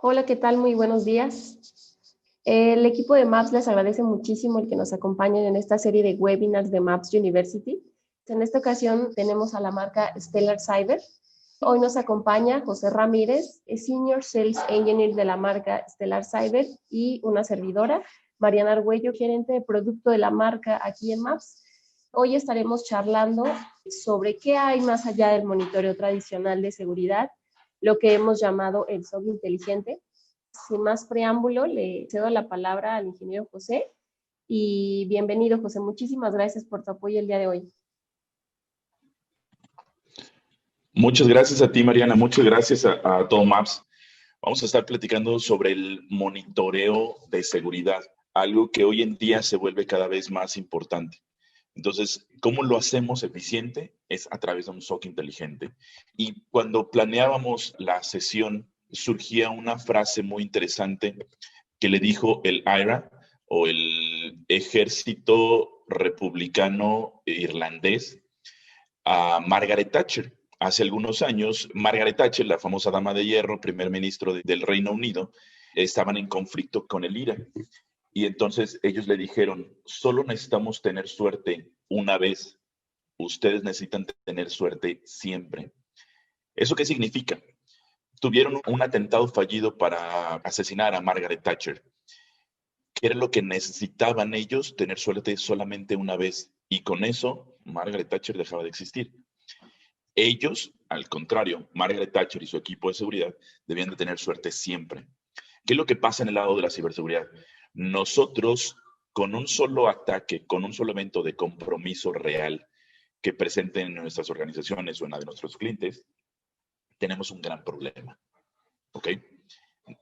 Hola, ¿qué tal? Muy buenos días. El equipo de MAPS les agradece muchísimo el que nos acompañen en esta serie de webinars de MAPS University. En esta ocasión tenemos a la marca Stellar Cyber. Hoy nos acompaña José Ramírez, es Senior Sales Engineer de la marca Stellar Cyber, y una servidora, Mariana Argüello, gerente de producto de la marca aquí en MAPS. Hoy estaremos charlando sobre qué hay más allá del monitoreo tradicional de seguridad, lo que hemos llamado el SOC inteligente. Sin más preámbulo, le cedo la palabra al ingeniero José. Y bienvenido, José. Muchísimas gracias por tu apoyo el día de hoy. Muchas gracias a ti, Mariana. Muchas gracias a todo MAPS. Vamos a estar platicando sobre el monitoreo de seguridad, algo que hoy en día se vuelve cada vez más importante. Entonces, ¿cómo lo hacemos eficiente? Es a través de un SOC inteligente. Y cuando planeábamos la sesión, surgía una frase muy interesante que le dijo el IRA, o el Ejército Republicano Irlandés, a Margaret Thatcher. Hace algunos años, Margaret Thatcher, la famosa dama de hierro, primer ministro del Reino Unido, estaban en conflicto con el IRA. Y entonces ellos le dijeron, solo necesitamos tener suerte una vez. Ustedes necesitan tener suerte siempre. ¿Eso qué significa? Tuvieron un atentado fallido para asesinar a Margaret Thatcher. ¿Qué era lo que necesitaban ellos? Tener suerte solamente una vez. Y con eso, Margaret Thatcher dejaba de existir. Ellos, al contrario, Margaret Thatcher y su equipo de seguridad debían de tener suerte siempre. ¿Qué es lo que pasa en el lado de la ciberseguridad? Nosotros, con un solo ataque, con un solo evento de compromiso real que presenten en nuestras organizaciones o en la de nuestros clientes, tenemos un gran problema. ¿Ok?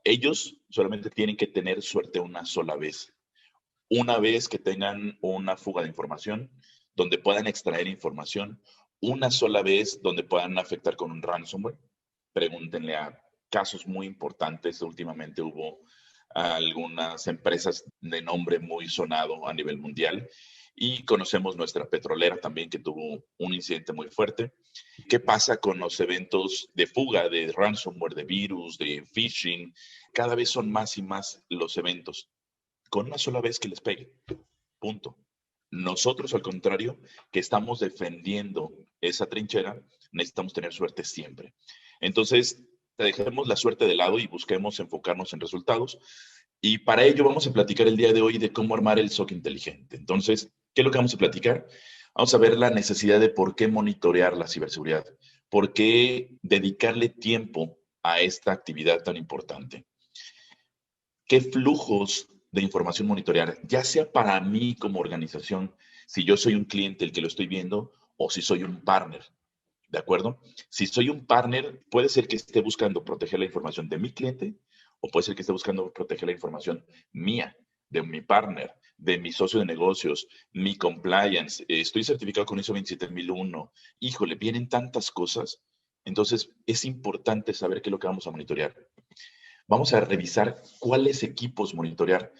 Ellos solamente tienen que tener suerte una sola vez. Una vez que tengan una fuga de información, donde puedan extraer información, una sola vez donde puedan afectar con un ransomware. Pregúntenle a casos muy importantes. Últimamente hubo algunas empresas de nombre muy sonado a nivel mundial, y conocemos nuestra petrolera también, que tuvo un incidente muy fuerte. ¿Qué pasa con los eventos de fuga, de ransomware, de virus, de phishing? Cada vez son más y más los eventos. Con una sola vez que les pegue, punto. Nosotros, al contrario, que estamos defendiendo esa trinchera, necesitamos tener suerte siempre. Entonces, dejemos la suerte de lado y busquemos enfocarnos en resultados. Y para ello vamos a platicar el día de hoy de cómo armar el SOC inteligente. Entonces, ¿qué es lo que vamos a platicar? Vamos a ver la necesidad de por qué monitorear la ciberseguridad, por qué dedicarle tiempo a esta actividad tan importante. ¿Qué flujos de información monitorear? Ya sea para mí como organización, si yo soy un cliente el que lo estoy viendo, o si soy un partner. ¿De acuerdo? Si soy un partner, puede ser que esté buscando proteger la información de mi cliente, o puede ser que esté buscando proteger la información mía, de mi partner, de mi socio de negocios, mi compliance. Estoy certificado con ISO 27001. Híjole, vienen tantas cosas. Entonces, es importante saber qué es lo que vamos a monitorear. Vamos a revisar cuáles equipos monitorear.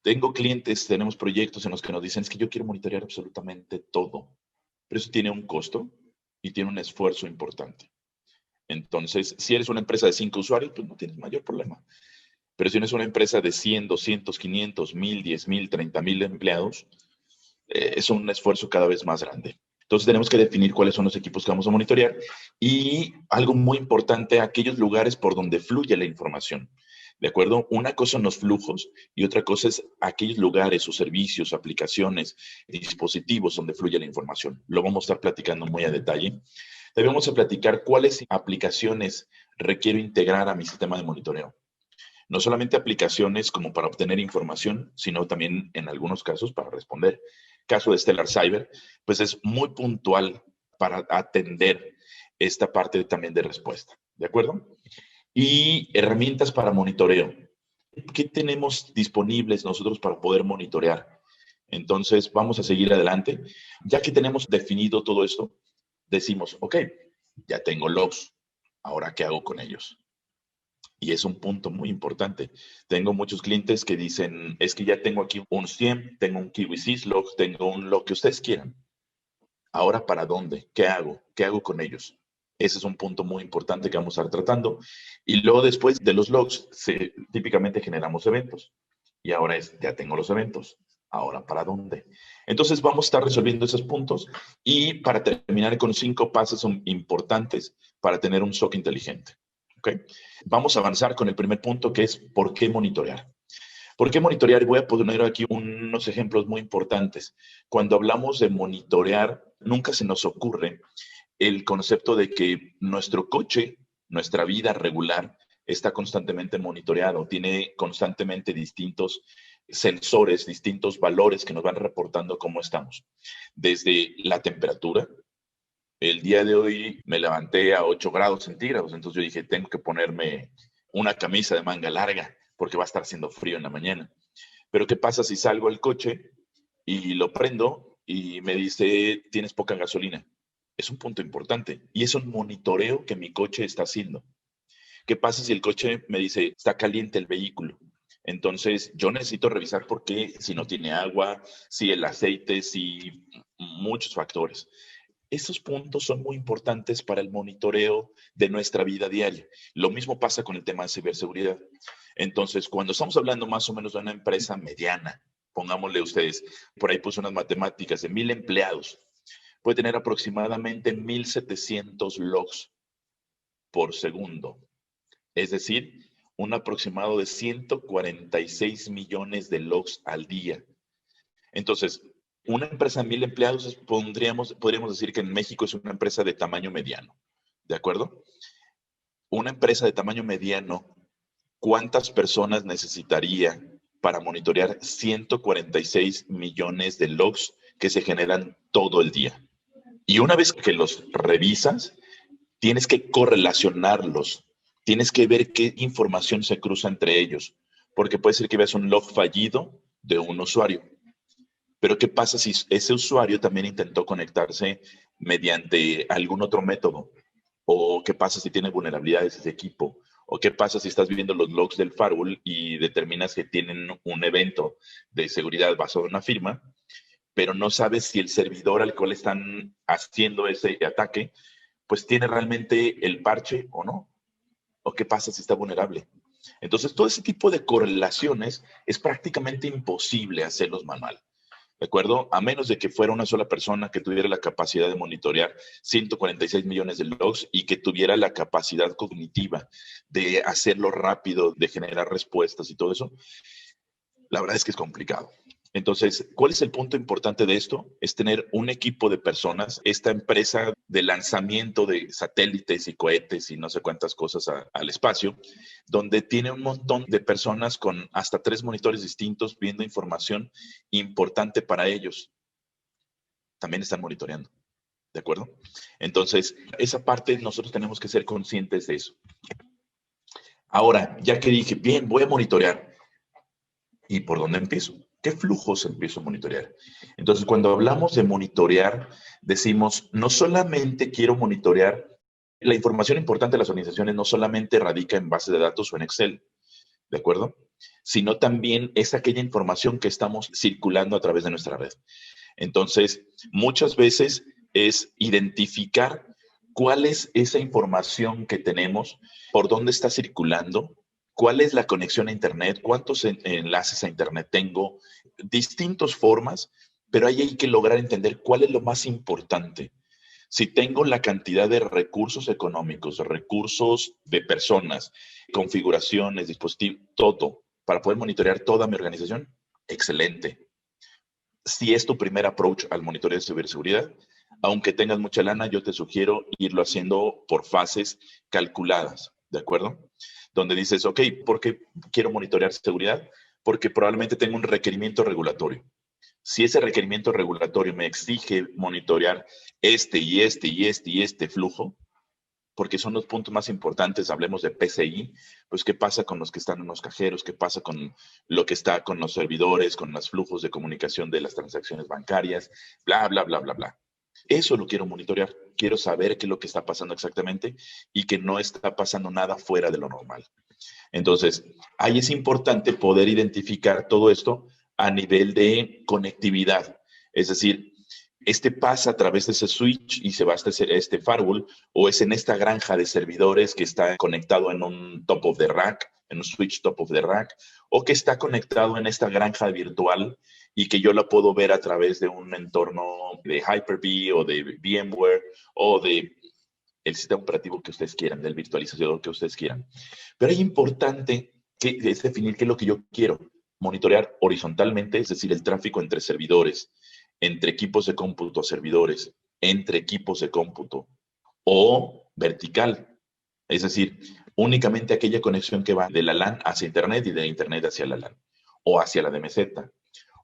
Tengo clientes, tenemos proyectos en los que nos dicen, es que yo quiero monitorear absolutamente todo, pero eso tiene un costo y tiene un esfuerzo importante. Entonces, si eres una empresa de 5 usuarios, pues no tienes mayor problema. Pero si eres una empresa de 100, 200, 500, 1000, 10,000, 30,000 empleados, es un esfuerzo cada vez más grande. Entonces tenemos que definir cuáles son los equipos que vamos a monitorear, y algo muy importante, aquellos lugares por donde fluye la información. ¿De acuerdo? Una cosa son los flujos y otra cosa es aquellos lugares o servicios, aplicaciones, dispositivos donde fluye la información. Lo vamos a estar platicando muy a detalle. Debemos a platicar cuáles aplicaciones requiero integrar a mi sistema de monitoreo. No solamente aplicaciones como para obtener información, sino también en algunos casos para responder. Caso de Stellar Cyber, pues es muy puntual para atender esta parte también de respuesta. ¿De acuerdo? Y herramientas para monitoreo. ¿Qué tenemos disponibles nosotros para poder monitorear? Entonces, vamos a seguir adelante. Ya que tenemos definido todo esto, decimos, ok, ya tengo logs. Ahora, ¿qué hago con ellos? Y es un punto muy importante. Tengo muchos clientes que dicen, es que ya tengo aquí un SIEM, tengo un Kiwi Syslog, tengo un log que ustedes quieran. Ahora, ¿para dónde? ¿Qué hago? ¿Qué hago con ellos? Ese es un punto muy importante que vamos a estar tratando. Y luego después de los logs, típicamente generamos eventos. Y ahora ya tengo los eventos. Ahora, ¿para dónde? Entonces vamos a estar resolviendo esos puntos y para terminar con 5 pasos importantes para tener un SOC inteligente. ¿Okay? Vamos a avanzar con el primer punto, que es ¿por qué monitorear? ¿Por qué monitorear? Voy a poner aquí unos ejemplos muy importantes. Cuando hablamos de monitorear, nunca se nos ocurre el concepto de que nuestro coche, nuestra vida regular, está constantemente monitoreado, tiene constantemente distintos sensores, distintos valores que nos van reportando cómo estamos. Desde la temperatura, el día de hoy me levanté a 8 grados centígrados, entonces yo dije, tengo que ponerme una camisa de manga larga porque va a estar haciendo frío en la mañana. Pero ¿qué pasa si salgo al coche y lo prendo y me dice, tienes poca gasolina? Es un punto importante y es un monitoreo que mi coche está haciendo. ¿Qué pasa si el coche me dice, está caliente el vehículo? Entonces, yo necesito revisar por qué, si no tiene agua, si el aceite, si muchos factores. Esos puntos son muy importantes para el monitoreo de nuestra vida diaria. Lo mismo pasa con el tema de ciberseguridad. Entonces, cuando estamos hablando más o menos de una empresa mediana, pongámosle ustedes, por ahí puse unas matemáticas de 1,000 empleados, puede tener aproximadamente 1,700 logs por segundo. Es decir, un aproximado de 146 millones de logs al día. Entonces, una empresa de 1,000 empleados, podríamos decir que en México es una empresa de tamaño mediano. ¿De acuerdo? Una empresa de tamaño mediano, ¿cuántas personas necesitaría para monitorear 146 millones de logs que se generan todo el día? Y una vez que los revisas, tienes que correlacionarlos. Tienes que ver qué información se cruza entre ellos. Porque puede ser que veas un log fallido de un usuario. Pero ¿qué pasa si ese usuario también intentó conectarse mediante algún otro método? ¿O qué pasa si tiene vulnerabilidades ese equipo? ¿O qué pasa si estás viendo los logs del firewall y determinas que tienen un evento de seguridad basado en una firma, pero no sabes si el servidor al cual están haciendo ese ataque, pues tiene realmente el parche o no? ¿O qué pasa si está vulnerable? Entonces, todo ese tipo de correlaciones es prácticamente imposible hacerlos manual. ¿De acuerdo? A menos de que fuera una sola persona que tuviera la capacidad de monitorear 146 millones de logs y que tuviera la capacidad cognitiva de hacerlo rápido, de generar respuestas y todo eso, la verdad es que es complicado. Entonces, ¿cuál es el punto importante de esto? Es tener un equipo de personas, esta empresa de lanzamiento de satélites y cohetes y no sé cuántas cosas al espacio, donde tiene un montón de personas con hasta 3 monitores distintos viendo información importante para ellos. También están monitoreando, ¿de acuerdo? Entonces, esa parte nosotros tenemos que ser conscientes de eso. Ahora, ya que dije, bien, voy a monitorear, ¿y por dónde empiezo? ¿Qué flujos empiezo a monitorear? Entonces, cuando hablamos de monitorear, decimos, no solamente quiero monitorear, la información importante de las organizaciones no solamente radica en base de datos o en Excel, ¿de acuerdo? Sino también es aquella información que estamos circulando a través de nuestra red. Entonces, muchas veces es identificar cuál es esa información que tenemos, por dónde está circulando, cuál es la conexión a Internet, cuántos enlaces a Internet tengo, distintas formas, pero ahí hay que lograr entender cuál es lo más importante. Si tengo la cantidad de recursos económicos, recursos de personas, configuraciones, dispositivos, todo, para poder monitorear toda mi organización, excelente. Si es tu primer approach al monitoreo de ciberseguridad, aunque tengas mucha lana, yo te sugiero irlo haciendo por fases calculadas, ¿de acuerdo? Donde dices, ok, ¿por qué quiero monitorear seguridad? Porque probablemente tengo un requerimiento regulatorio. Si ese requerimiento regulatorio me exige monitorear este flujo, porque son los puntos más importantes, hablemos de PCI, pues qué pasa con los que están en los cajeros, qué pasa con lo que está con los servidores, con los flujos de comunicación de las transacciones bancarias, bla, bla, bla, bla, bla. Eso lo quiero monitorear, quiero saber qué es lo que está pasando exactamente y que no está pasando nada fuera de lo normal. Entonces, ahí es importante poder identificar todo esto a nivel de conectividad, es decir, Este pasa a través de ese switch y se va hasta este firewall, o es en esta granja de servidores que está conectado en un top of the rack, en un switch top of the rack, o que está conectado en esta granja virtual y que yo la puedo ver a través de un entorno de Hyper-V o de VMware o de el sistema operativo que ustedes quieran, del virtualizador que ustedes quieran. Pero es importante que es definir qué es lo que yo quiero. Monitorear horizontalmente, es decir, el tráfico entre servidores, entre equipos de cómputo a servidores, entre equipos de cómputo, o vertical, es decir, únicamente aquella conexión que va de la LAN hacia Internet y de Internet hacia la LAN, o hacia la DMZ.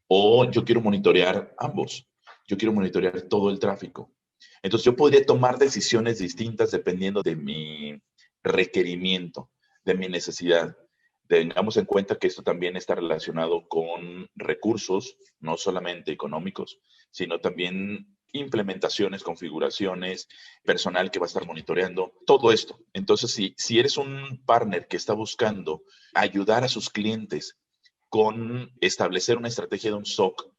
O yo quiero monitorear ambos. Yo quiero monitorear todo el tráfico. Entonces yo podría tomar decisiones distintas dependiendo de mi requerimiento, de mi necesidad. Tengamos en cuenta que esto también está relacionado con recursos, no solamente económicos, sino también implementaciones, configuraciones, personal que va a estar monitoreando, todo esto. Entonces, si eres un partner que está buscando ayudar a sus clientes con establecer una estrategia de un SOC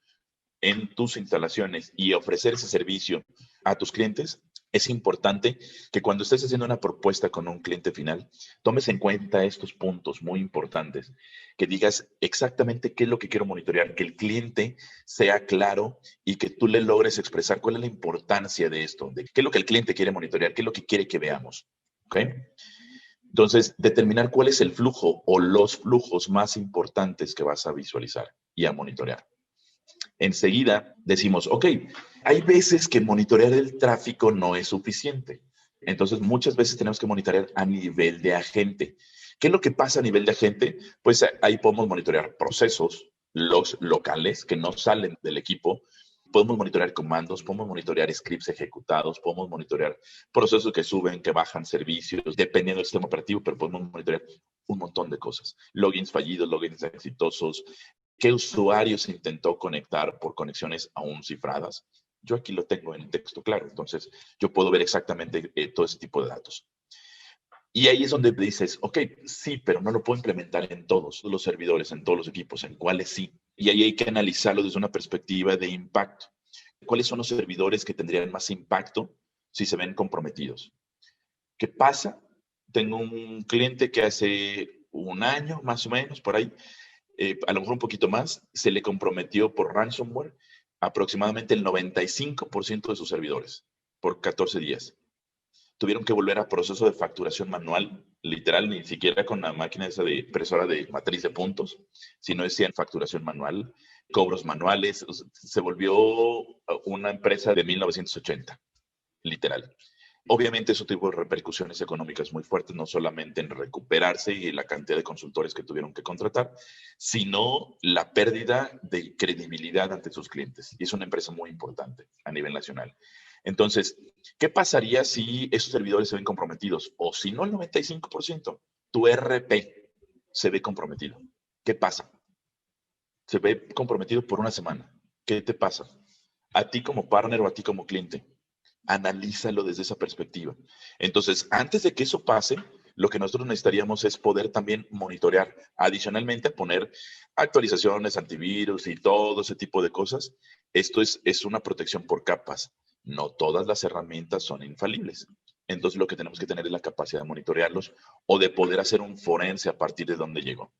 en tus instalaciones y ofrecer ese servicio a tus clientes, es importante que cuando estés haciendo una propuesta con un cliente final, tomes en cuenta estos puntos muy importantes, que digas exactamente qué es lo que quiero monitorear, que el cliente sea claro y que tú le logres expresar cuál es la importancia de esto, de qué es lo que el cliente quiere monitorear, qué es lo que quiere que veamos. ¿Ok? Entonces, determinar cuál es el flujo o los flujos más importantes que vas a visualizar y a monitorear. Enseguida decimos, ok, hay veces que monitorear el tráfico no es suficiente. Entonces, muchas veces tenemos que monitorear a nivel de agente. ¿Qué es lo que pasa a nivel de agente? Pues ahí podemos monitorear procesos, logs locales que no salen del equipo. Podemos monitorear comandos, podemos monitorear scripts ejecutados, podemos monitorear procesos que suben, que bajan servicios, dependiendo del sistema operativo, pero podemos monitorear un montón de cosas. Logins fallidos, logins exitosos, qué usuario se intentó conectar por conexiones aún cifradas. Yo aquí lo tengo en texto claro, entonces yo puedo ver exactamente todo ese tipo de datos. Y ahí es donde dices, ok, sí, pero no lo puedo implementar en todos los servidores, en todos los equipos, en cuáles sí. Y ahí hay que analizarlo desde una perspectiva de impacto. ¿Cuáles son los servidores que tendrían más impacto si se ven comprometidos? ¿Qué pasa? Tengo un cliente que hace un año, más o menos, por ahí, a lo mejor un poquito más, se le comprometió por ransomware aproximadamente el 95% de sus servidores por 14 días. Tuvieron que volver a proceso de facturación manual, literal, ni siquiera con la máquina esa de impresora de matriz de puntos, sino decían facturación manual, cobros manuales. Se volvió una empresa de 1980, literal. Obviamente eso tuvo repercusiones económicas muy fuertes, no solamente en recuperarse y la cantidad de consultores que tuvieron que contratar, sino la pérdida de credibilidad ante sus clientes. Y es una empresa muy importante a nivel nacional. Entonces, ¿qué pasaría si esos servidores se ven comprometidos? O si no el 95%, tu RP se ve comprometido. ¿Qué pasa? Se ve comprometido por una semana. ¿Qué te pasa? A ti como partner o a ti como cliente. Analízalo desde esa perspectiva. Entonces, antes de que eso pase, lo que nosotros necesitaríamos es poder también monitorear, adicionalmente a poner actualizaciones, antivirus y todo ese tipo de cosas. Esto es una protección por capas. No todas las herramientas son infalibles. Entonces, lo que tenemos que tener es la capacidad de monitorearlos o de poder hacer un forense a partir de donde llegó.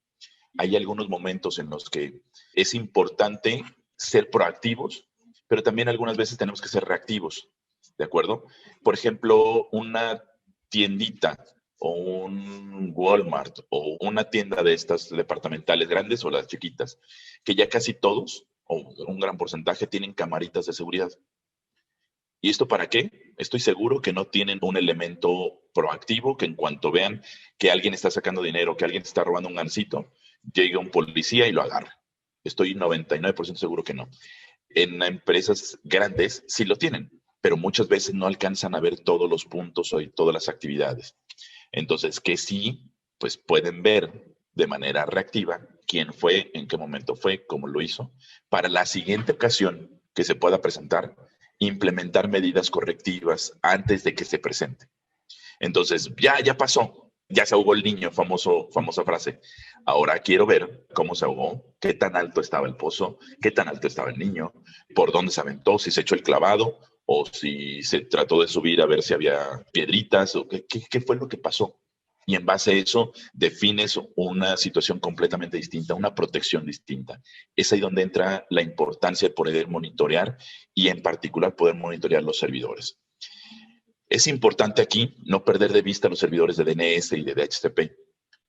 Hay algunos momentos en los que es importante ser proactivos, pero también algunas veces tenemos que ser reactivos. ¿De acuerdo? Por ejemplo, una tiendita o un Walmart o una tienda de estas departamentales grandes o las chiquitas, que ya casi todos o un gran porcentaje tienen camaritas de seguridad. ¿Y esto para qué? Estoy seguro que no tienen un elemento proactivo que en cuanto vean que alguien está sacando dinero, que alguien está robando un gansito, llegue un policía y lo agarre. Estoy 99% seguro que no. En empresas grandes sí lo tienen, pero muchas veces no alcanzan a ver todos los puntos o todas las actividades. Entonces, que sí, pues pueden ver de manera reactiva quién fue, en qué momento fue, cómo lo hizo, para la siguiente ocasión que se pueda presentar, implementar medidas correctivas antes de que se presente. Entonces, ya pasó. ya se ahogó el niño, famosa frase. Ahora quiero ver cómo se ahogó, qué tan alto estaba el pozo, qué tan alto estaba el niño, por dónde se aventó, si se echó el clavado o si se trató de subir a ver si había piedritas o qué fue lo que pasó. Y en base a eso defines una situación completamente distinta, una protección distinta. Es ahí donde entra la importancia de poder monitorear y en particular poder monitorear los servidores. Es importante aquí no perder de vista los servidores de DNS y de DHCP,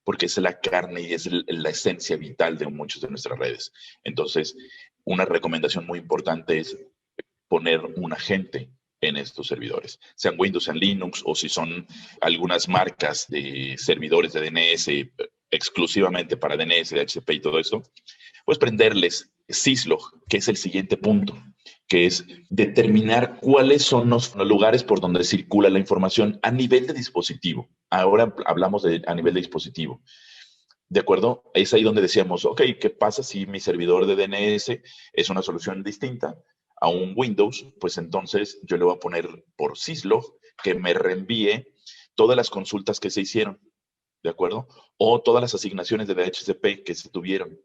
porque es la carne y es la esencia vital de muchas de nuestras redes. Entonces, una recomendación muy importante es poner un agente en estos servidores, sean Windows, sean Linux, o si son algunas marcas de servidores de DNS exclusivamente para DNS, DHCP y todo eso, pues prenderles syslog, que es el siguiente punto, que es determinar cuáles son los lugares por donde circula la información a nivel de dispositivo. Ahora hablamos a nivel de dispositivo. ¿De acuerdo? Es ahí donde decíamos, ok, ¿qué pasa si mi servidor de DNS es una solución distinta a un Windows? Pues entonces yo le voy a poner por syslog que me reenvíe todas las consultas que se hicieron, ¿de acuerdo? O todas las asignaciones de DHCP que se tuvieron.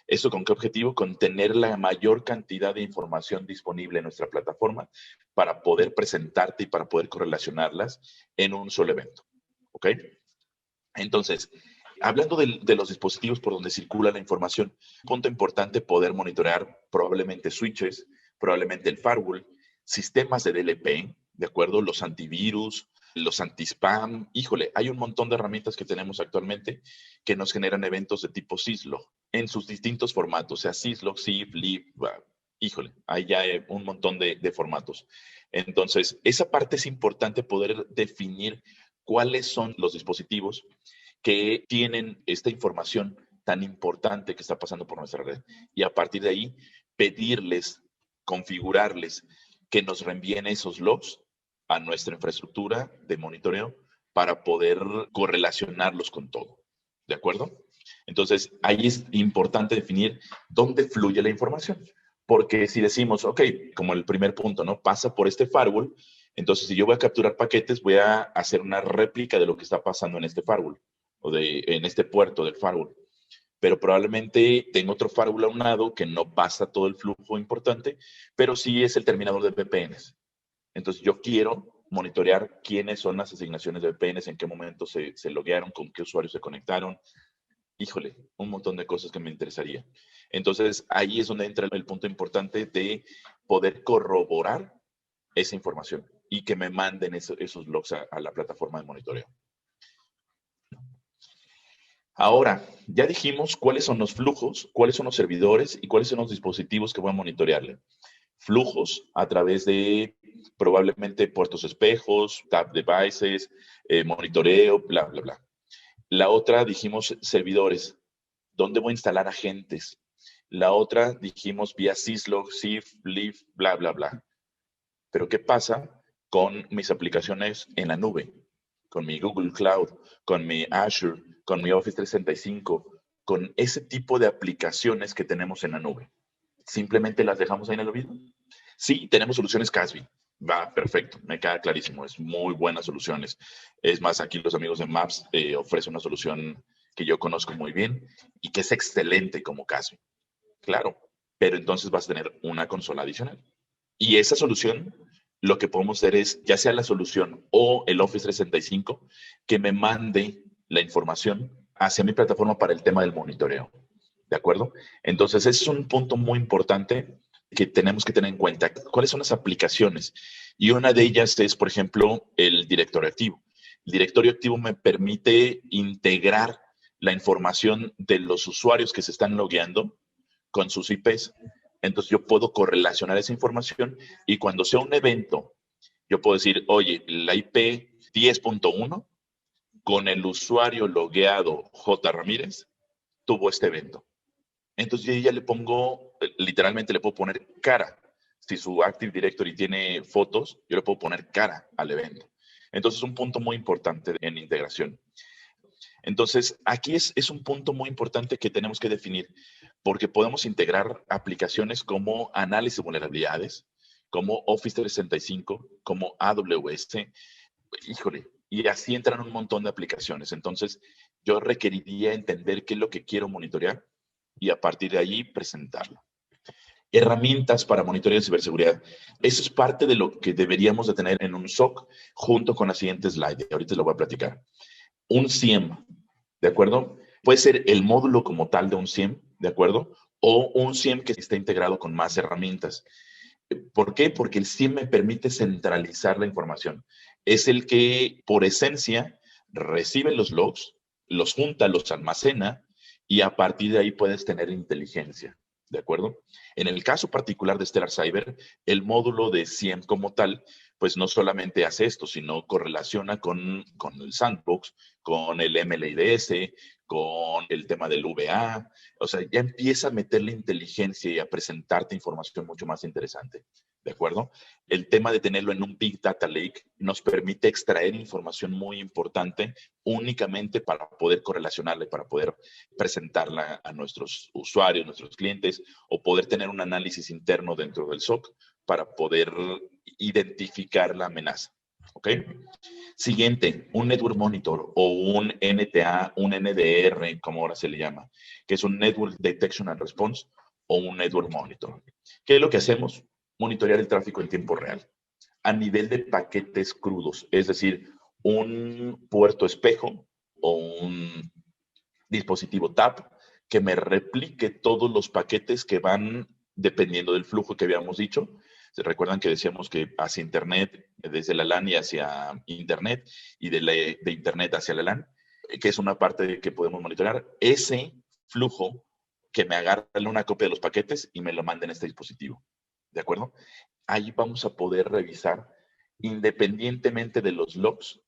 ¿Eso con qué objetivo? Con tener la mayor cantidad de información disponible en nuestra plataforma para poder presentarte y para poder correlacionarlas en un solo evento. ¿Ok? Entonces, hablando de los dispositivos por donde circula la información, punto importante poder monitorear probablemente switches, probablemente el firewall, sistemas de DLP, ¿de acuerdo? Los antivirus, los anti-spam. Híjole, hay un montón de herramientas que tenemos actualmente que nos generan eventos de tipo syslog en sus distintos formatos, sea syslog, SIF, LIB, híjole, hay ya un montón de formatos. Entonces, esa parte es importante poder definir cuáles son los dispositivos que tienen esta información tan importante que está pasando por nuestra red. Y a partir de ahí, pedirles, configurarles que nos reenvíen esos logs a nuestra infraestructura de monitoreo para poder correlacionarlos con todo. ¿De acuerdo? Entonces, ahí es importante definir dónde fluye la información. Porque si decimos, ok, como el primer punto, ¿no? Pasa por este firewall, entonces si yo voy a capturar paquetes, voy a hacer una réplica de lo que está pasando en este firewall o en este puerto del firewall. Pero probablemente tengo otro firewall a un lado que no pasa todo el flujo importante, pero sí es el terminador de VPNs. Entonces yo quiero monitorear quiénes son las asignaciones de VPNs, en qué momento se loguearon, con qué usuarios se conectaron. Híjole, un montón de cosas que me interesaría. Entonces ahí es donde entra el punto importante de poder corroborar esa información y que me manden esos logs a la plataforma de monitoreo. Ahora, ya dijimos cuáles son los flujos, cuáles son los servidores y cuáles son los dispositivos que voy a monitorearle. Flujos a través de probablemente puertos espejos, tab devices, monitoreo, bla, bla, bla. La otra dijimos servidores, ¿dónde voy a instalar agentes? La otra dijimos vía syslog, SIF, LIF, bla, bla, bla. Pero ¿qué pasa con mis aplicaciones en la nube? Con mi Google Cloud, con mi Azure, con mi Office 365, con ese tipo de aplicaciones que tenemos en la nube. ¿Simplemente las dejamos ahí en el olvido? Sí, tenemos soluciones Casby. Va, perfecto, me queda clarísimo. Es muy buenas soluciones. Es más, aquí los amigos de Maps ofrecen una solución que yo conozco muy bien y que es excelente como Casby. Claro, pero entonces vas a tener una consola adicional. Y esa solución, lo que podemos hacer es, ya sea la solución o el Office 365, que me mande la información hacia mi plataforma para el tema del monitoreo. ¿De acuerdo? Entonces, ese es un punto muy importante que tenemos que tener en cuenta. ¿Cuáles son las aplicaciones? Y una de ellas es, por ejemplo, el directorio activo. El directorio activo me permite integrar la información de los usuarios que se están logueando con sus IPs. Entonces yo puedo correlacionar esa información y cuando sea un evento, yo puedo decir, oye, la IP 10.1 con el usuario logueado J. Ramírez tuvo este evento. Entonces yo ya le pongo, literalmente le puedo poner cara. Si su Active Directory tiene fotos, yo le puedo poner cara al evento. Entonces es un punto muy importante en integración. Entonces, aquí es un punto muy importante que tenemos que definir, porque podemos integrar aplicaciones como análisis de vulnerabilidades, como Office 365, como AWS, híjole, Y así entran un montón de aplicaciones. Entonces, yo requeriría entender qué es lo que quiero monitorear y a partir de ahí presentarlo. Herramientas para monitoreo de ciberseguridad. Eso es parte de lo que deberíamos de tener en un SOC junto con la siguiente slide. Ahorita lo voy a platicar. Un SIEM, ¿de acuerdo? Puede ser el módulo como tal de un SIEM, ¿de acuerdo? O un SIEM que está integrado con más herramientas. ¿Por qué? Porque el SIEM me permite centralizar la información. Es el que, por esencia, recibe los logs, los junta, los almacena y a partir de ahí puedes tener inteligencia. ¿De acuerdo? En el caso particular de Stellar Cyber, el módulo de SIEM como tal, pues no solamente hace esto, sino correlaciona con el sandbox, con el MLIDS, con el tema del VA. O sea, ya empieza a meterle inteligencia y a presentarte información mucho más interesante. ¿De acuerdo? El tema de tenerlo en un Big Data Lake nos permite extraer información muy importante únicamente para poder correlacionarla y para poder presentarla a nuestros usuarios, nuestros clientes, o poder tener un análisis interno dentro del SOC para poder identificar la amenaza. ¿Ok? Siguiente, un Network Monitor o un NTA, un NDR, como ahora se le llama, que es un Network Detection and Response o un Network Monitor. ¿Qué es lo que hacemos? Monitorear el tráfico en tiempo real a nivel de paquetes crudos, es decir, un puerto espejo o un dispositivo TAP que me replique todos los paquetes que van dependiendo del flujo que habíamos dicho. ¿Se recuerdan que decíamos que hacia Internet, desde la LAN y hacia Internet, y de Internet hacia la LAN, que es una parte que podemos monitorear? Ese flujo que me agarre una copia de los paquetes y me lo mande en este dispositivo. ¿De acuerdo? Ahí vamos a poder revisar, independientemente de los logs,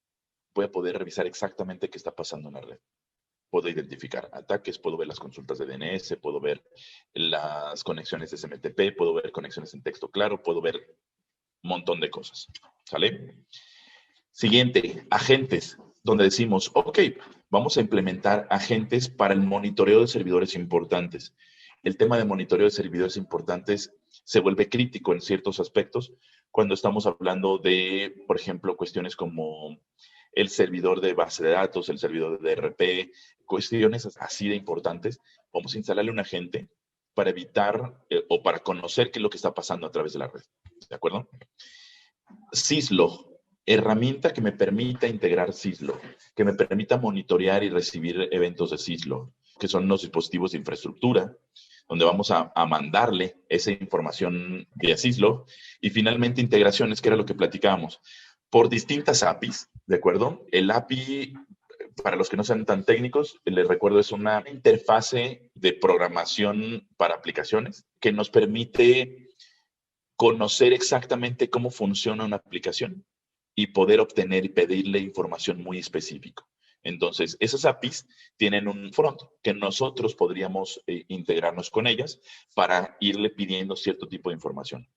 voy a poder revisar exactamente qué está pasando en la red. Puedo identificar ataques, puedo ver las consultas de DNS, puedo ver las conexiones de SMTP, puedo ver conexiones en texto claro, puedo ver un montón de cosas. ¿Sale? Siguiente, agentes, donde decimos, ok, vamos a implementar agentes para el monitoreo de servidores importantes. El tema de monitoreo de servidores importantes se vuelve crítico en ciertos aspectos cuando estamos hablando de, por ejemplo, cuestiones como el servidor de base de datos, el servidor de DRP, cuestiones así de importantes. Vamos a instalarle un agente para evitar o para conocer qué es lo que está pasando a través de la red. ¿De acuerdo? Syslog, herramienta que me permita integrar Syslog, que me permita monitorear y recibir eventos de Syslog, que son los dispositivos de infraestructura, donde vamos a mandarle esa información vía Syslog. Y finalmente integraciones, que era lo que platicábamos, por distintas APIs, ¿de acuerdo? El API, para los que no sean tan técnicos, les recuerdo, es una interfase de programación para aplicaciones que nos permite conocer exactamente cómo funciona una aplicación y poder obtener y pedirle información muy específica. Entonces, esas APIs tienen un front que nosotros podríamos integrarnos con ellas para irle pidiendo cierto tipo de información.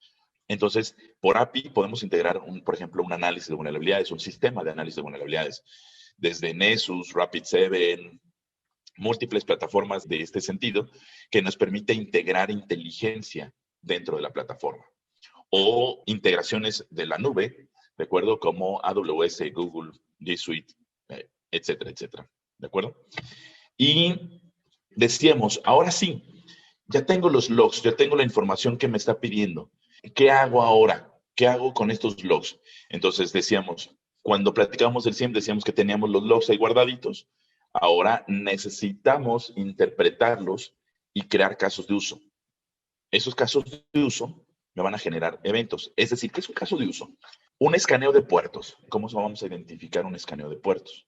Entonces, por API podemos integrar, por ejemplo, un análisis de vulnerabilidades, un sistema de análisis de vulnerabilidades, desde Nessus, Rapid7, múltiples plataformas de este sentido, que nos permite integrar inteligencia dentro de la plataforma. O integraciones de la nube, ¿de acuerdo? Como AWS, Google, G Suite, etcétera, etcétera. ¿De acuerdo? Y decíamos, ahora sí, ya tengo los logs, ya tengo la información que me está pidiendo. ¿Qué hago ahora? ¿Qué hago con estos logs? Entonces decíamos, cuando platicábamos del SIEM, decíamos que teníamos los logs ahí guardaditos. Ahora necesitamos interpretarlos y crear casos de uso. Esos casos de uso me van a generar eventos. Es decir, ¿qué es un caso de uso? Un escaneo de puertos. ¿Cómo vamos a identificar un escaneo de puertos?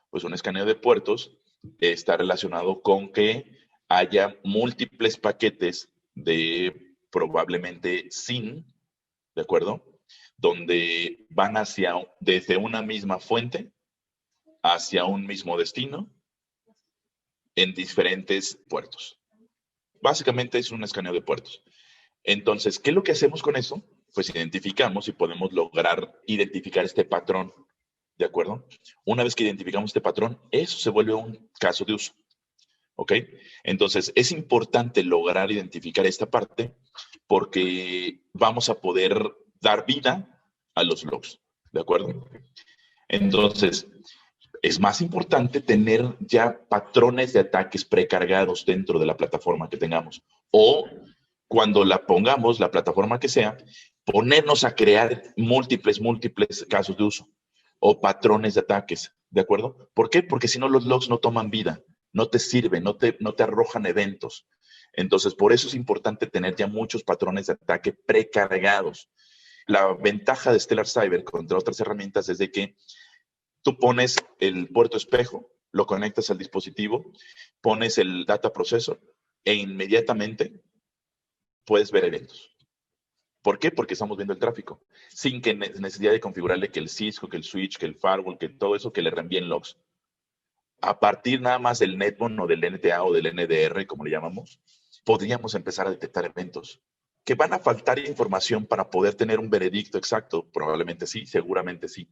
Pues un escaneo de puertos está relacionado con que haya múltiples paquetes de probablemente SYN, ¿de acuerdo? Donde van desde una misma fuente hacia un mismo destino en diferentes puertos. Básicamente es un escaneo de puertos. Entonces, ¿qué es lo que hacemos con eso? Pues identificamos y podemos lograr identificar este patrón, ¿de acuerdo? Una vez que identificamos este patrón, eso se vuelve un caso de uso, ¿ok? Entonces, es importante lograr identificar esta parte porque vamos a poder dar vida a los logs, ¿de acuerdo? Entonces, es más importante tener ya patrones de ataques precargados dentro de la plataforma que tengamos. O cuando la pongamos, la plataforma que sea, ponernos a crear múltiples casos de uso o patrones de ataques, ¿de acuerdo? ¿Por qué? Porque si no, los logs no toman vida, no te sirven, no te arrojan eventos. Entonces, por eso es importante tener ya muchos patrones de ataque precargados. La ventaja de Stellar Cyber contra otras herramientas es de que tú pones el puerto espejo, lo conectas al dispositivo, pones el data processor e inmediatamente puedes ver eventos. ¿Por qué? Porque estamos viendo el tráfico, sin que necesidad de configurarle que el Cisco, que el switch, que el firewall, que todo eso, que le reenvíen logs. A partir nada más del netbone o del NTA o del NDR, como le llamamos, podríamos empezar a detectar eventos. ¿Que van a faltar información para poder tener un veredicto exacto? Probablemente sí, seguramente sí.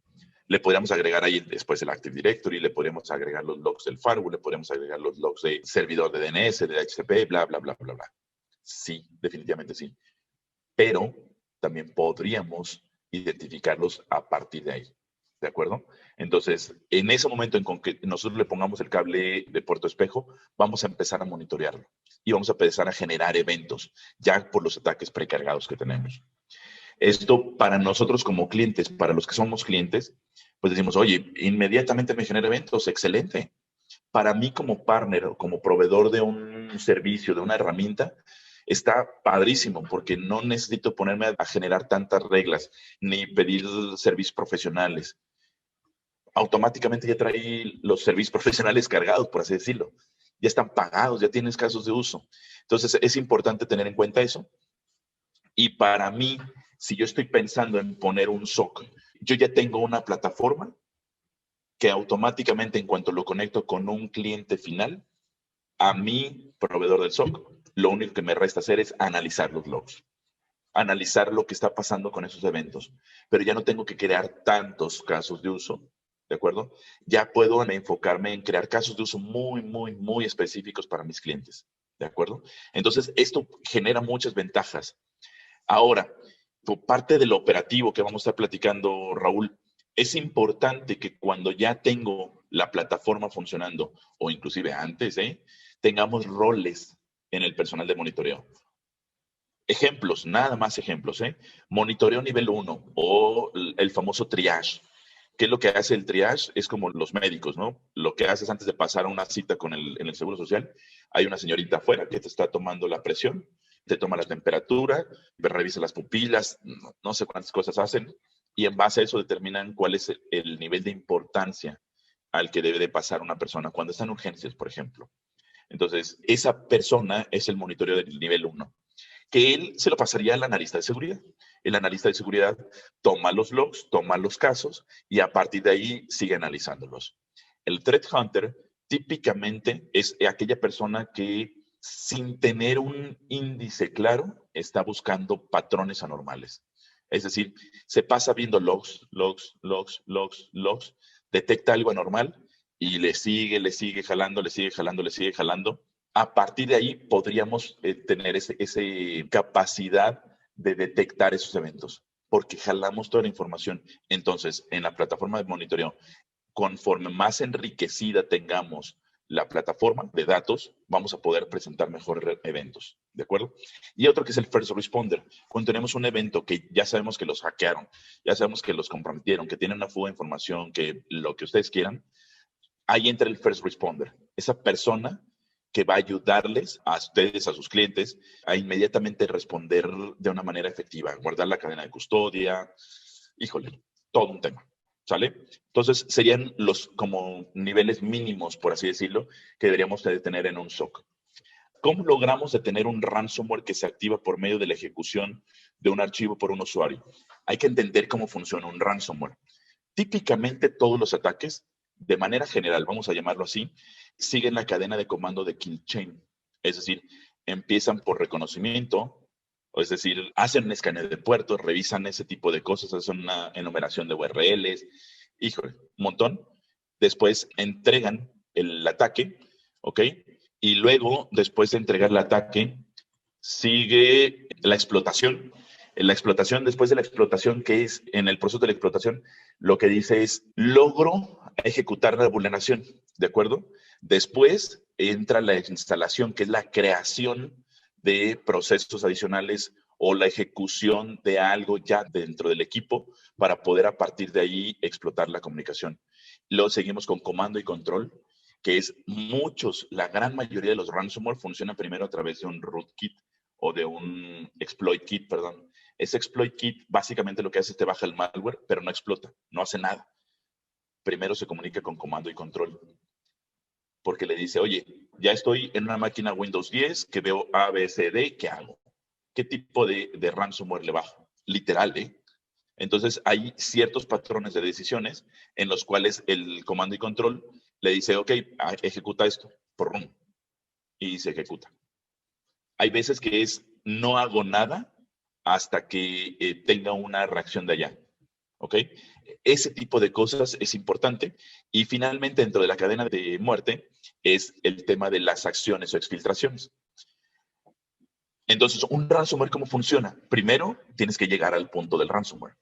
Le podríamos agregar ahí después el Active Directory, le podríamos agregar los logs del firewall, le podríamos agregar los logs de servidor de DNS, de DHCP, bla, bla, bla, bla, bla. Sí, definitivamente sí. Pero también podríamos identificarlos a partir de ahí. ¿De acuerdo? Entonces, en ese momento en que nosotros le pongamos el cable de puerto espejo, vamos a empezar a monitorearlo y vamos a empezar a generar eventos ya por los ataques precargados que tenemos. Esto para nosotros como clientes, para los que somos clientes, pues decimos, oye, inmediatamente me genera eventos, excelente. Para mí como partner o como proveedor de un servicio, de una herramienta, está padrísimo porque no necesito ponerme a generar tantas reglas ni pedir servicios profesionales. Automáticamente ya trae los servicios profesionales cargados, por así decirlo. Ya están pagados, ya tienes casos de uso. Entonces es importante tener en cuenta eso. Y para mí, si yo estoy pensando en poner un SOC, yo ya tengo una plataforma que automáticamente en cuanto lo conecto con un cliente final, a mi proveedor del SOC, lo único que me resta hacer es analizar los logs, analizar lo que está pasando con esos eventos. Pero ya no tengo que crear tantos casos de uso, ¿de acuerdo? Ya puedo enfocarme en crear casos de uso muy específicos para mis clientes, ¿de acuerdo? Entonces, esto genera muchas ventajas. Ahora, por parte del operativo que vamos a estar platicando, Raúl, es importante que cuando ya tengo la plataforma funcionando, o inclusive antes, tengamos roles en el personal de monitoreo. Ejemplos, nada más ejemplos, Monitoreo nivel 1 o el famoso triage. ¿Qué es lo que hace el triage? Es como los médicos, ¿no? Lo que haces antes de pasar a una cita en el Seguro Social, hay una señorita afuera que te está tomando la presión, te toma la temperatura, revisa las pupilas, no sé cuántas cosas hacen, y en base a eso determinan cuál es el nivel de importancia al que debe de pasar una persona cuando está en urgencias, por ejemplo. Entonces, esa persona es el monitoreo del nivel 1, que él se lo pasaría al analista de seguridad. El analista de seguridad toma los logs, toma los casos y a partir de ahí sigue analizándolos. El Threat Hunter típicamente es aquella persona que sin tener un índice claro está buscando patrones anormales. Es decir, se pasa viendo logs, detecta algo anormal y le sigue jalando. A partir de ahí podríamos tener esa capacidad de detectar esos eventos, porque jalamos toda la información. Entonces, en la plataforma de monitoreo, conforme más enriquecida tengamos la plataforma de datos, vamos a poder presentar mejores eventos, ¿de acuerdo? Y otro que es el First Responder. Cuando tenemos un evento que ya sabemos que los hackearon, ya sabemos que los comprometieron, que tienen una fuga de información, que lo que ustedes quieran, ahí entra el First Responder. Esa persona que va a ayudarles a ustedes, a sus clientes, a inmediatamente responder de una manera efectiva, guardar la cadena de custodia, híjole, todo un tema, ¿sale? Entonces, serían los como niveles mínimos, por así decirlo, que deberíamos de tener en un SOC. ¿Cómo logramos detener un ransomware que se activa por medio de la ejecución de un archivo por un usuario? Hay que entender cómo funciona un ransomware. Típicamente todos los ataques, de manera general, vamos a llamarlo así, siguen la cadena de comando de kill chain. Es decir, empiezan por reconocimiento, es decir, hacen un escaneo de puertos, revisan ese tipo de cosas, hacen una enumeración de URLs, híjole, un montón. Después entregan el ataque, ¿ok? Y luego, después de entregar el ataque, sigue la explotación. La explotación, después de la explotación, que es en el proceso de la explotación, Lo que dice es, logro ejecutar la vulneración, ¿de acuerdo? Después entra la instalación, que es la creación de procesos adicionales o la ejecución de algo ya dentro del equipo para poder a partir de ahí explotar la comunicación. Luego seguimos con comando y control, que es la gran mayoría de los ransomware funcionan primero a través de un rootkit o de un exploit kit, perdón. Ese exploit kit básicamente lo que hace es te baja el malware, pero no explota, no hace nada. Primero se comunica con comando y control, porque le dice, oye, ya estoy en una máquina Windows 10 que veo A, B, C, D, ¿qué hago? ¿Qué tipo de ransomware le bajo? Literal, ¿eh? Entonces, hay ciertos patrones de decisiones en los cuales el comando y control le dice, ok, ejecuta esto, por rum, y se ejecuta. Hay veces que es, no hago nada hasta que tenga una reacción de allá, ¿ok? Ese tipo de cosas es importante. Y finalmente, dentro de la cadena de muerte, es el tema de las acciones o exfiltraciones. Entonces, un ransomware, ¿cómo funciona? Primero, tienes que llegar al punto del ransomware.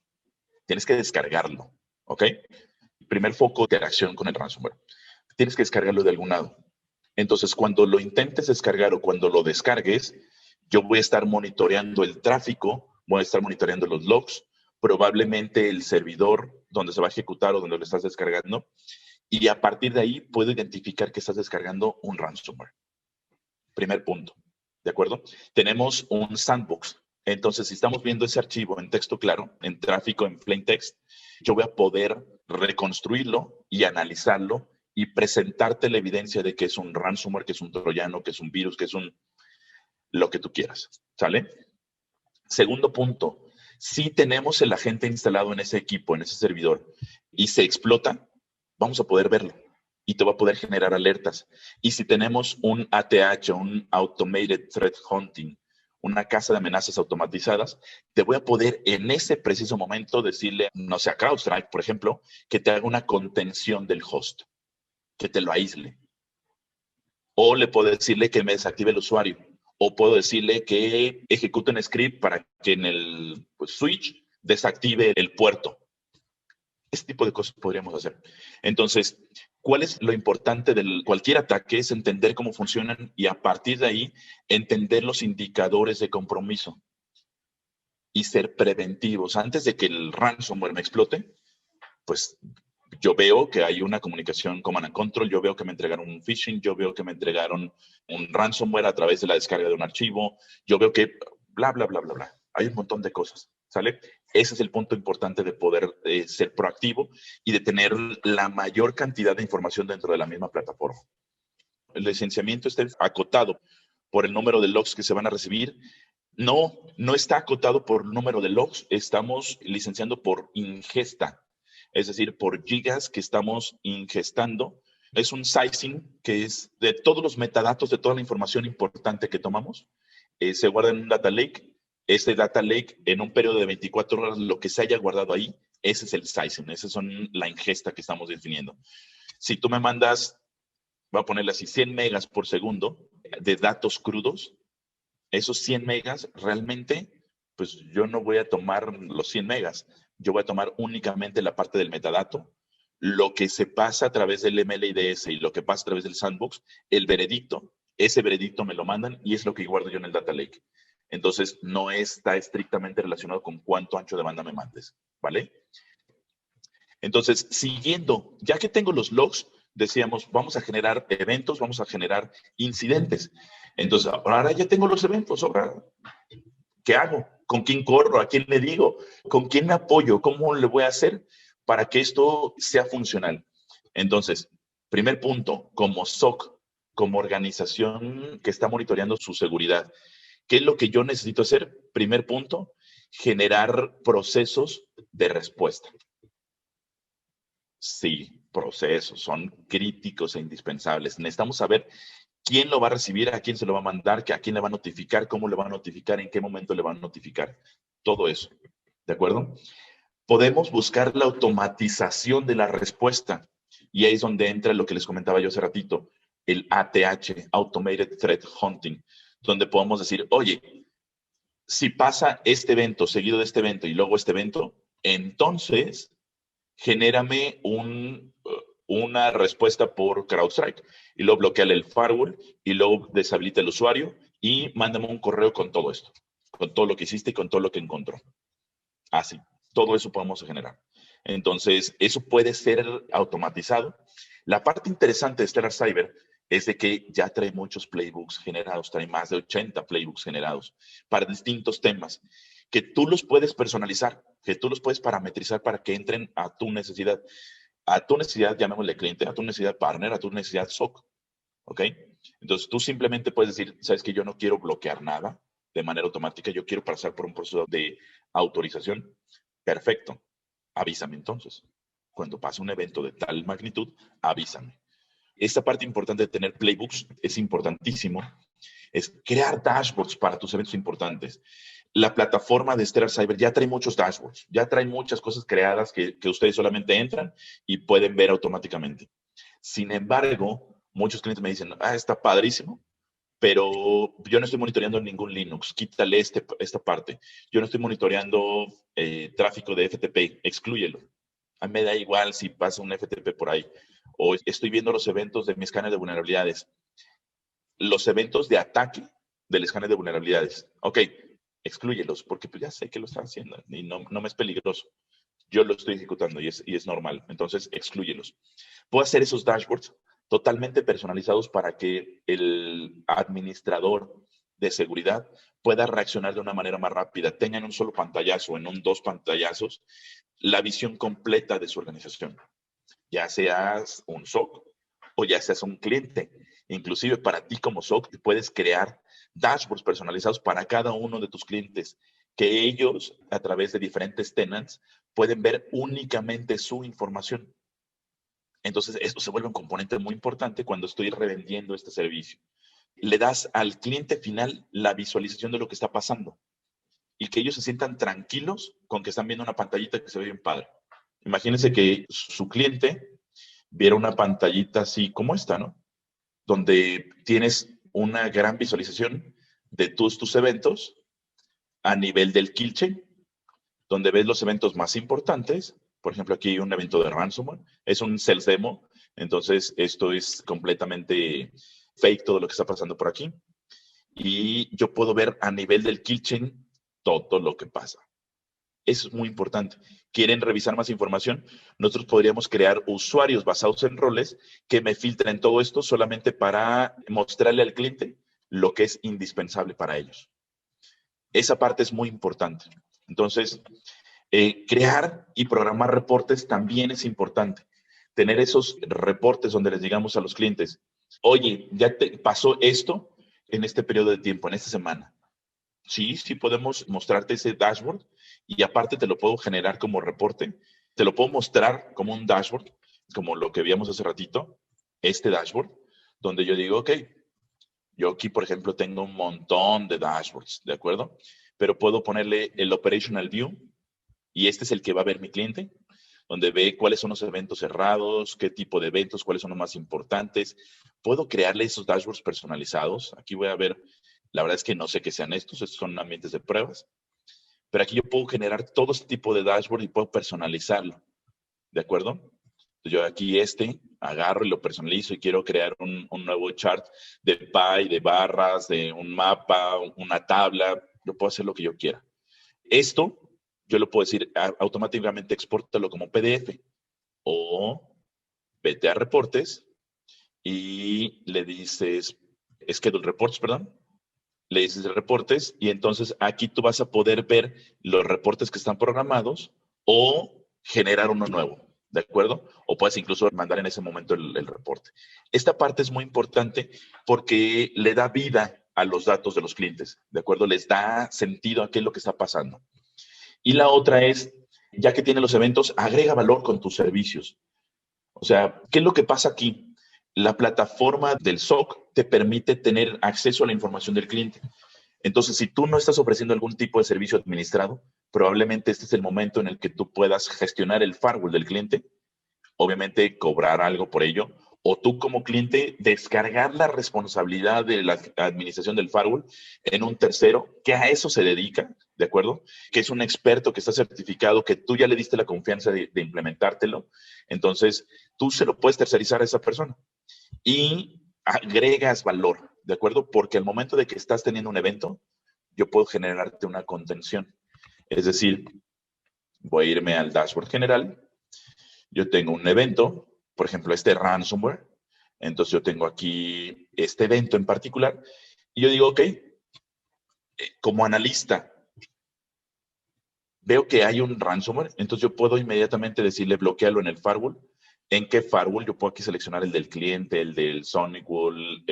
Tienes que descargarlo, ¿ok? Primer foco de acción con el ransomware. Tienes que descargarlo de algún lado. Entonces, cuando lo intentes descargar o cuando lo descargues, yo voy a estar monitoreando el tráfico, voy a estar monitoreando los logs, probablemente el servidor donde se va a ejecutar o donde lo estás descargando, y a partir de ahí puedo identificar que estás descargando un ransomware. Primer punto, ¿de acuerdo? Tenemos un sandbox. Entonces, si estamos viendo ese archivo en texto claro, en tráfico, en plain text, yo voy a poder reconstruirlo y analizarlo y presentarte la evidencia de que es un ransomware, que es un troyano, que es un virus, que es lo que tú quieras, ¿sale? Segundo punto, si tenemos el agente instalado en ese equipo, en ese servidor, y se explota, vamos a poder verlo y te va a poder generar alertas. Y si tenemos un ATH, un Automated Threat Hunting, una casa de amenazas automatizadas, te voy a poder en ese preciso momento decirle, no sé, a CrowdStrike, por ejemplo, que te haga una contención del host, que te lo aísle. O le puedo decirle que me desactive el usuario. O puedo decirle que ejecute un script para que en el switch desactive el puerto. Ese tipo de cosas podríamos hacer. Entonces, ¿cuál es lo importante de cualquier ataque? Es entender cómo funcionan y a partir de ahí entender los indicadores de compromiso y ser preventivos. Antes de que el ransomware me explote, pues yo veo que hay una comunicación command and control, yo veo que me entregaron un phishing, yo veo que me entregaron un ransomware a través de la descarga de un archivo, yo veo que bla, bla, bla, bla, bla. Hay un montón de cosas, ¿sale? Ese es el punto importante de poder ser proactivo y de tener la mayor cantidad de información dentro de la misma plataforma. El licenciamiento está acotado por el número de logs que se van a recibir. No, no está acotado por número de logs, estamos licenciando por ingesta. Es decir, por gigas que estamos ingestando. Es un sizing que es de todos los metadatos, de toda la información importante que tomamos. Se guarda en un data lake. Este data lake, en un periodo de 24 horas, lo que se haya guardado ahí, ese es el sizing, esa son la ingesta que estamos definiendo. Si tú me mandas, voy a ponerle así, 100 megas por segundo de datos crudos, esos 100 megas realmente, pues yo no voy a tomar los 100 megas, yo voy a tomar únicamente la parte del metadato, lo que se pasa a través del MLIDS y lo que pasa a través del sandbox, el veredicto, ese veredicto me lo mandan y es lo que guardo yo en el data lake. Entonces, no está estrictamente relacionado con cuánto ancho de banda me mandes, ¿vale? Entonces, siguiendo, ya que tengo los logs, decíamos, vamos a generar eventos, vamos a generar incidentes. Entonces, ahora ya tengo los eventos, ahora, ¿qué hago? ¿Con quién corro? ¿A quién le digo? ¿Con quién me apoyo? ¿Cómo le voy a hacer para que esto sea funcional? Entonces, primer punto, como SOC, como organización que está monitoreando su seguridad, ¿qué es lo que yo necesito hacer? Primer punto, generar procesos de respuesta. Sí, procesos, son críticos e indispensables. Necesitamos saber quién lo va a recibir, a quién se lo va a mandar, a quién le va a notificar, cómo le va a notificar, en qué momento le va a notificar. Todo eso, ¿de acuerdo? Podemos buscar la automatización de la respuesta. Y ahí es donde entra lo que les comentaba yo hace ratito, el ATH, Automated Threat Hunting, donde podemos decir, oye, si pasa este evento, seguido de este evento y luego este evento, entonces genérame una respuesta por CrowdStrike y luego bloqueale el firewall y luego deshabilita el usuario y mándame un correo con todo esto, con todo lo que hiciste y con todo lo que encontró. Así, todo eso podemos generar. Entonces, eso puede ser automatizado. La parte interesante de Stellar Cyber es de que ya trae muchos playbooks generados, trae más de 80 playbooks generados para distintos temas, que tú los puedes personalizar, que tú los puedes parametrizar para que entren a tu necesidad. A tu necesidad, llamémosle cliente, a tu necesidad partner, a tu necesidad SOC. ¿Ok? Entonces, tú simplemente puedes decir, sabes que yo no quiero bloquear nada de manera automática, yo quiero pasar por un proceso de autorización. Perfecto. Avísame entonces. Cuando pase un evento de tal magnitud, avísame. Esta parte importante de tener playbooks es importantísimo. Es crear dashboards para tus eventos importantes. La plataforma de Stellar Cyber ya trae muchos dashboards, ya trae muchas cosas creadas que ustedes solamente entran y pueden ver automáticamente. Sin embargo, muchos clientes me dicen, está padrísimo, pero yo no estoy monitoreando ningún Linux, quítale esta parte. Yo no estoy monitoreando tráfico de FTP, exclúyelo. A mí me da igual si pasa un FTP por ahí. O estoy viendo los eventos de mi escáner de vulnerabilidades. Los eventos de ataque del escáner de vulnerabilidades. Ok, exclúyelos, porque pues ya sé que lo están haciendo y no me es peligroso. Yo lo estoy ejecutando y es normal. Entonces, exclúyelos. Puedo hacer esos dashboards totalmente personalizados para que el administrador de seguridad pueda reaccionar de una manera más rápida, tenga en un solo pantallazo o en dos pantallazos la visión completa de su organización, ya seas un SOC o ya seas un cliente. Inclusive para ti como SOC puedes crear dashboards personalizados para cada uno de tus clientes, que ellos a través de diferentes tenants pueden ver únicamente su información. Entonces, eso se vuelve un componente muy importante cuando estoy revendiendo este servicio. Le das al cliente final la visualización de lo que está pasando y que ellos se sientan tranquilos con que están viendo una pantallita que se ve bien padre. Imagínense que su cliente viera una pantallita así como esta, ¿no? Donde tienes una gran visualización de todos tus eventos a nivel del kill chain, donde ves los eventos más importantes. Por ejemplo, aquí hay un evento de ransomware, es un sales demo, entonces esto es completamente fake todo lo que está pasando por aquí. Y yo puedo ver a nivel del kill chain todo lo que pasa. Eso es muy importante. ¿Quieren revisar más información? Nosotros podríamos crear usuarios basados en roles que me filtren todo esto solamente para mostrarle al cliente lo que es indispensable para ellos. Esa parte es muy importante. Entonces, crear y programar reportes también es importante. Tener esos reportes donde les digamos a los clientes, oye, ya te pasó esto en este periodo de tiempo, en esta semana. Sí, sí podemos mostrarte ese dashboard y aparte te lo puedo generar como reporte. Te lo puedo mostrar como un dashboard, como lo que vimos hace ratito, este dashboard, donde yo digo, ok, yo aquí, por ejemplo, tengo un montón de dashboards, ¿de acuerdo? Pero puedo ponerle el Operational View y este es el que va a ver mi cliente, donde ve cuáles son los eventos cerrados, qué tipo de eventos, cuáles son los más importantes. Puedo crearle esos dashboards personalizados. Aquí voy a ver, la verdad es que no sé qué sean estos son ambientes de pruebas, pero aquí yo puedo generar todo este tipo de dashboard y puedo personalizarlo, ¿de acuerdo? Yo aquí agarro y lo personalizo y quiero crear un nuevo chart de pie, de barras, de un mapa, una tabla. Yo puedo hacer lo que yo quiera. Esto, yo lo puedo decir automáticamente, expórtalo como PDF o vete a reportes y le dices, schedule reports, perdón. Le dices reportes y entonces aquí tú vas a poder ver los reportes que están programados o generar uno nuevo, ¿de acuerdo? O puedes incluso mandar en ese momento el reporte. Esta parte es muy importante porque le da vida a los datos de los clientes, ¿de acuerdo? Les da sentido a qué es lo que está pasando. Y la otra es, ya que tiene los eventos, agrega valor con tus servicios. O sea, ¿qué es lo que pasa aquí? La plataforma del SOC te permite tener acceso a la información del cliente. Entonces, si tú no estás ofreciendo algún tipo de servicio administrado, probablemente este es el momento en el que tú puedas gestionar el firewall del cliente, obviamente cobrar algo por ello, o tú como cliente descargar la responsabilidad de la administración del firewall en un tercero que a eso se dedica ¿de acuerdo? Que es un experto que está certificado, que tú ya le diste la confianza de implementártelo. Entonces, tú se lo puedes tercerizar a esa persona y agregas valor, ¿de acuerdo? Porque al momento de que estás teniendo un evento, yo puedo generarte una contención. Es decir, voy a irme al dashboard general. Yo tengo un evento, por ejemplo, este ransomware. Entonces yo tengo aquí este evento en particular y yo digo, ok, como analista, veo que hay un ransomware, entonces yo puedo inmediatamente decirle bloquearlo en el firewall. ¿En qué firewall? Yo puedo aquí seleccionar el del cliente, el del SonicWall,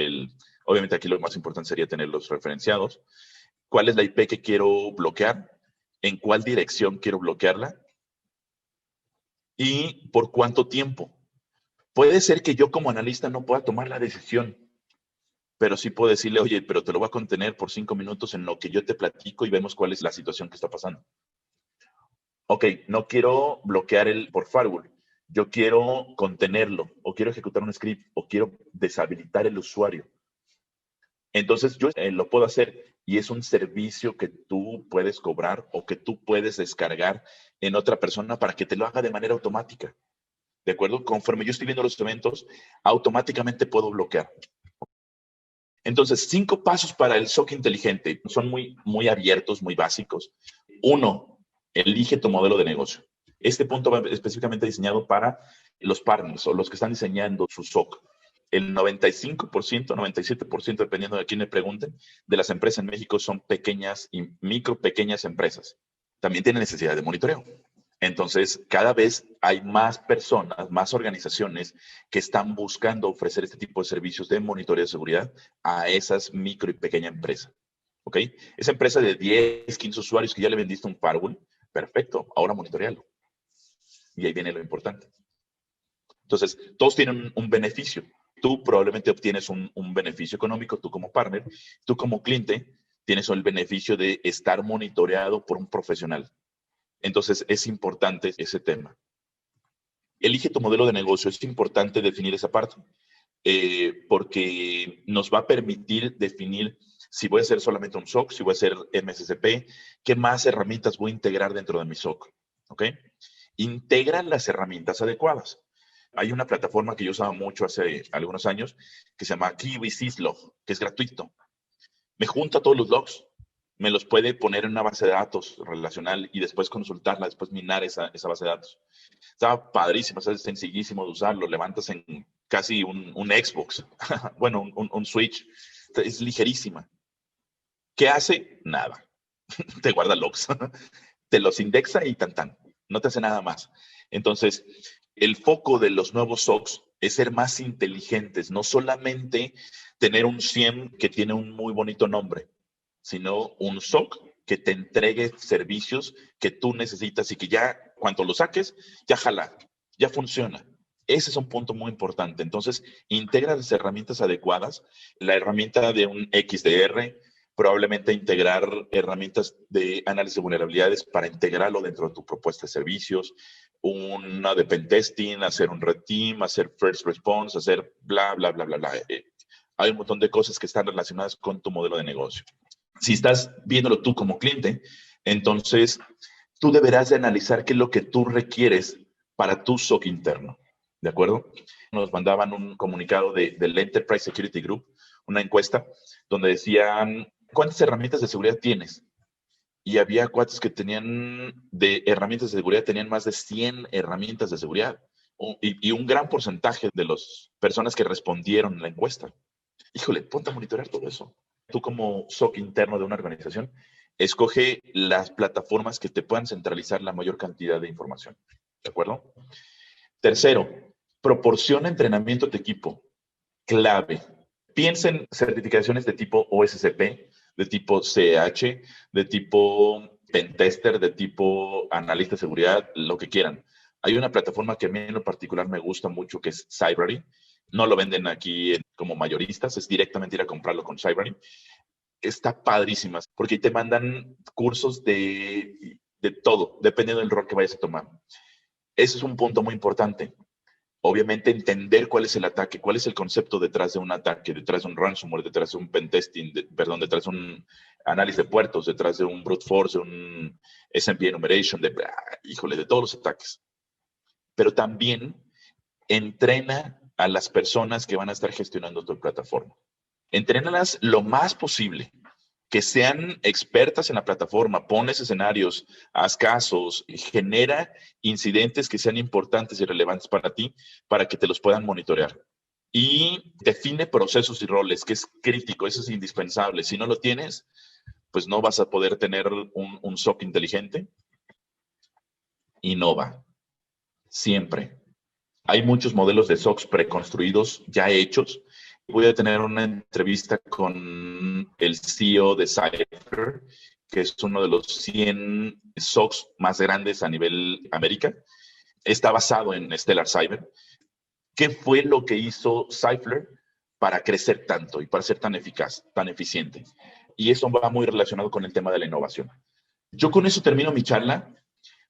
obviamente aquí lo más importante sería tenerlos referenciados. ¿Cuál es la IP que quiero bloquear? ¿En cuál dirección quiero bloquearla? ¿Y por cuánto tiempo? Puede ser que yo como analista no pueda tomar la decisión, pero sí puedo decirle, oye, pero te lo voy a contener por 5 minutos en lo que yo te platico y vemos cuál es la situación que está pasando. Ok, no quiero bloquear el por firewall, yo quiero contenerlo, o quiero ejecutar un script, o quiero deshabilitar el usuario. Entonces yo lo puedo hacer y es un servicio que tú puedes cobrar o que tú puedes descargar en otra persona para que te lo haga de manera automática. ¿De acuerdo? Conforme yo estoy viendo los eventos, automáticamente puedo bloquear. Entonces, 5 pasos para el SOC inteligente. Son muy abiertos, muy básicos. 1, elige tu modelo de negocio. Este punto va específicamente diseñado para los partners o los que están diseñando su SOC. El 95%, 97%, dependiendo de quién le pregunten, de las empresas en México son pequeñas y pequeñas empresas. También tienen necesidad de monitoreo. Entonces, cada vez hay más personas, más organizaciones que están buscando ofrecer este tipo de servicios de monitoreo de seguridad a esas micro y pequeña empresas. ¿Ok? Esa empresa de 10, 15 usuarios que ya le vendiste un firewall, perfecto, ahora monitorealo. Y ahí viene lo importante. Entonces, todos tienen un beneficio. Tú probablemente obtienes un beneficio económico, tú como partner, tú como cliente tienes el beneficio de estar monitoreado por un profesional. Entonces, es importante ese tema. Elige tu modelo de negocio. Es importante definir esa parte, porque nos va a permitir definir si voy a hacer solamente un SOC, si voy a hacer MSSP, qué más herramientas voy a integrar dentro de mi SOC. ¿Ok? Integra las herramientas adecuadas. Hay una plataforma que yo usaba mucho hace algunos años que se llama Kiwi Syslog, que es gratuito. Me junta todos los logs, me los puede poner en una base de datos relacional y después consultarla, después minar esa base de datos. Estaba padrísimo, es sencillísimo de usar, lo levantas en casi un Xbox, bueno, un Switch, es ligerísima. ¿Qué hace? Nada, te guarda logs, te los indexa y tan, no te hace nada más. Entonces, el foco de los nuevos SOCs es ser más inteligentes, no solamente tener un SIEM que tiene un muy bonito nombre, sino un SOC que te entregue servicios que tú necesitas y que ya, cuando lo saques, ya jala, ya funciona. Ese es un punto muy importante. Entonces, integra las herramientas adecuadas. La herramienta de un XDR, probablemente integrar herramientas de análisis de vulnerabilidades para integrarlo dentro de tu propuesta de servicios, una de pentesting, hacer un red team, hacer first response, hacer bla, bla, bla, bla, bla. Hay un montón de cosas que están relacionadas con tu modelo de negocio. Si estás viéndolo tú como cliente, entonces tú deberás de analizar qué es lo que tú requieres para tu SOC interno. ¿De acuerdo? Nos mandaban un comunicado del Enterprise Security Group, una encuesta, donde decían, ¿cuántas herramientas de seguridad tienes? Y había cuates que tenían de herramientas de seguridad, tenían más de 100 herramientas de seguridad. Y un gran porcentaje de las personas que respondieron a la encuesta. Híjole, ponte a monitorear todo eso. Tú como SOC interno de una organización, escoge las plataformas que te puedan centralizar la mayor cantidad de información. ¿De acuerdo? Tercero, proporciona entrenamiento a tu equipo. Clave. Piensa en certificaciones de tipo OSCP, de tipo CH, de tipo Pentester, de tipo analista de seguridad, lo que quieran. Hay una plataforma que a mí en lo particular me gusta mucho, que es Cybrary. No lo venden aquí como mayoristas, es directamente ir a comprarlo con Cybrary. Está padrísima, porque te mandan cursos de todo, dependiendo del rol que vayas a tomar. Ese es un punto muy importante. Obviamente entender cuál es el ataque, cuál es el concepto detrás de un ataque, detrás de un ransomware, detrás de un pentesting, detrás de un análisis de puertos, detrás de un brute force, de un SMP enumeration, de todos los ataques. Pero también entrena a las personas que van a estar gestionando tu plataforma. Entrénalas lo más posible, que sean expertas en la plataforma, pones escenarios, haz casos, genera incidentes que sean importantes y relevantes para ti, para que te los puedan monitorear. Y define procesos y roles, que es crítico, eso es indispensable. Si no lo tienes, pues no vas a poder tener un SOC inteligente. Innova, siempre. Hay muchos modelos de SOCs preconstruidos, ya hechos. Voy a tener una entrevista con el CEO de Cypher, que es uno de los 100 SOCs más grandes a nivel América. Está basado en Stellar Cyber. ¿Qué fue lo que hizo Cypher para crecer tanto y para ser tan eficaz, tan eficiente? Y eso va muy relacionado con el tema de la innovación. Yo con eso termino mi charla.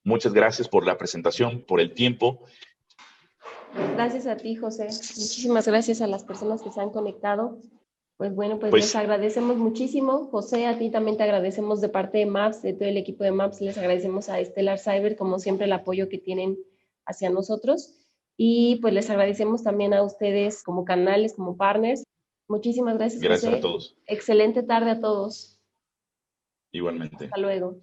Muchas gracias por la presentación, por el tiempo. Gracias a ti, José. Muchísimas gracias a las personas que se han conectado. Pues bueno, pues les agradecemos muchísimo. José, a ti también te agradecemos de parte de MAPS, de todo el equipo de MAPS. Les agradecemos a Stellar Cyber, como siempre, el apoyo que tienen hacia nosotros. Y pues les agradecemos también a ustedes como canales, como partners. Muchísimas gracias, Gracias José. a todos. Excelente tarde a todos. Igualmente. Hasta luego.